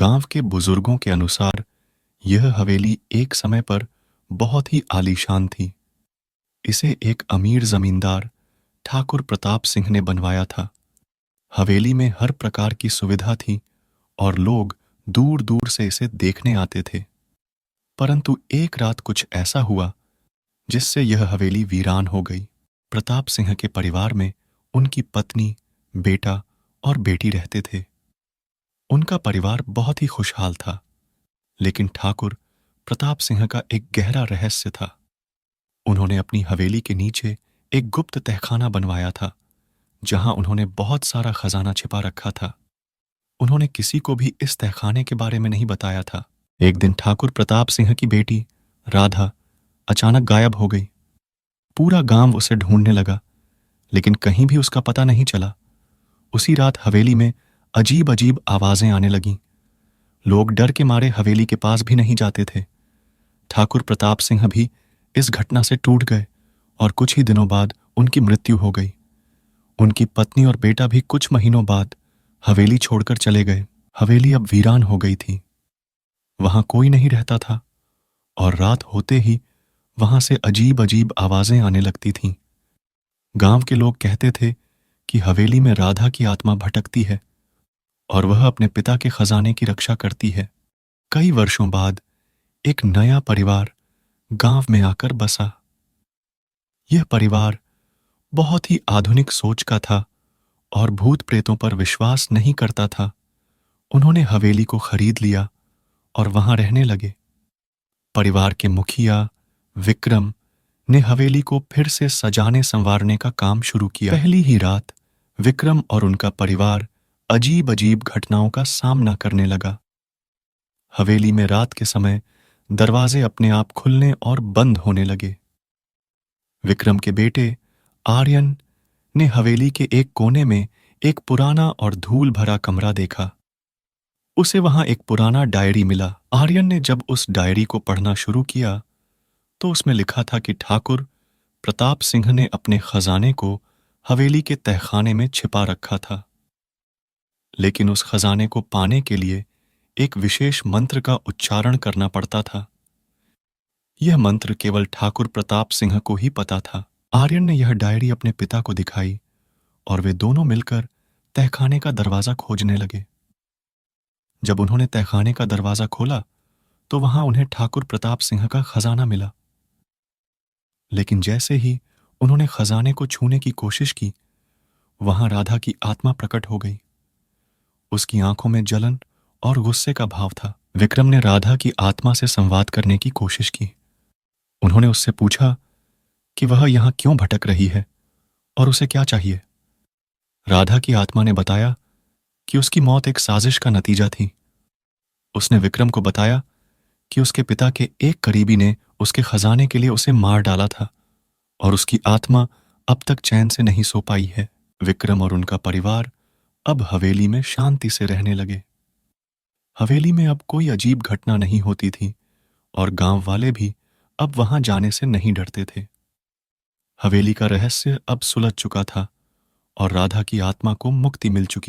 गांव के बुजुर्गों के अनुसार यह हवेली एक समय पर बहुत ही आलीशान थी। इसे एक अमीर जमींदार ठाकुर प्रताप सिंह ने बनवाया था। हवेली में हर प्रकार की सुविधा थी और लोग दूर दूर से इसे देखने आते थे। परंतु एक रात कुछ ऐसा हुआ जिससे यह हवेली वीरान हो गई। प्रताप सिंह के परिवार में उनकी पत्नी, बेटा और बेटी रहते थे। उनका परिवार बहुत ही खुशहाल था, लेकिन ठाकुर प्रताप सिंह का एक गहरा रहस्य था। उन्होंने अपनी हवेली के नीचे एक गुप्त तहखाना बनवाया था, जहां उन्होंने बहुत सारा खजाना छिपा रखा था। उन्होंने किसी को भी इस तहखाने के बारे में नहीं बताया था। एक दिन ठाकुर प्रताप सिंह की बेटी राधा अचानक गायब हो गई। पूरा गांव उसे ढूंढने लगा, लेकिन कहीं भी उसका पता नहीं चला। उसी रात हवेली में अजीब अजीब आवाजें आने लगीं। लोग डर के मारे हवेली के पास भी नहीं जाते थे। ठाकुर प्रताप सिंह भी इस घटना से टूट गए और कुछ ही दिनों बाद उनकी मृत्यु हो गई। उनकी पत्नी और बेटा भी कुछ महीनों बाद हवेली छोड़कर चले गए। हवेली अब वीरान हो गई थी। वहां कोई नहीं रहता था और रात होते ही वहां से अजीब अजीब आवाजें आने लगती थीं। गांव के लोग कहते थे कि हवेली में राधा की आत्मा भटकती है और वह अपने पिता के खजाने की रक्षा करती है। कई वर्षों बाद एक नया परिवार गांव में आकर बसा। यह परिवार बहुत ही आधुनिक सोच का था और भूत प्रेतों पर विश्वास नहीं करता था। उन्होंने हवेली को खरीद लिया और वहां रहने लगे। परिवार के मुखिया विक्रम ने हवेली को फिर से सजाने संवारने का काम शुरू किया। पहली ही रात विक्रम और उनका परिवार अजीब अजीब घटनाओं का सामना करने लगा। हवेली में रात के समय दरवाजे अपने आप खुलने और बंद होने लगे। विक्रम के बेटे आर्यन ने हवेली के एक कोने में एक पुराना और धूल भरा कमरा देखा। उसे वहां एक पुराना डायरी मिला। आर्यन ने जब उस डायरी को पढ़ना शुरू किया तो उसमें लिखा था कि ठाकुर प्रताप सिंह ने अपने खजाने को हवेली के तहखाने में छिपा रखा था, लेकिन उस खजाने को पाने के लिए एक विशेष मंत्र का उच्चारण करना पड़ता था। यह मंत्र केवल ठाकुर प्रताप सिंह को ही पता था। आर्यन ने यह डायरी अपने पिता को दिखाई और वे दोनों मिलकर तहखाने का दरवाजा खोजने लगे। जब उन्होंने तहखाने का दरवाजा खोला तो वहां उन्हें ठाकुर प्रताप सिंह का खजाना मिला, लेकिन जैसे ही उन्होंने खजाने को छूने की कोशिश की, वहां राधा की आत्मा प्रकट हो गई। उसकी आंखों में जलन और गुस्से का भाव था। विक्रम ने राधा की आत्मा से संवाद करने की कोशिश की। उन्होंने उससे पूछा कि वह यहां क्यों भटक रही है और उसे क्या चाहिए। राधा की आत्मा ने बताया कि उसकी मौत एक साजिश का नतीजा थी। उसने विक्रम को बताया कि उसके पिता के एक करीबी ने उसके खजाने के लिए उसे मार डाला था और उसकी आत्मा अब तक चैन से नहीं सो पाई है। विक्रम और उनका परिवार अब हवेली में शांति से रहने लगे। हवेली में अब कोई अजीब घटना नहीं होती थी और गांव वाले भी अब वहां जाने से नहीं डरते थे। हवेली का रहस्य अब सुलझ चुका था और राधा की आत्मा को मुक्ति मिल चुकी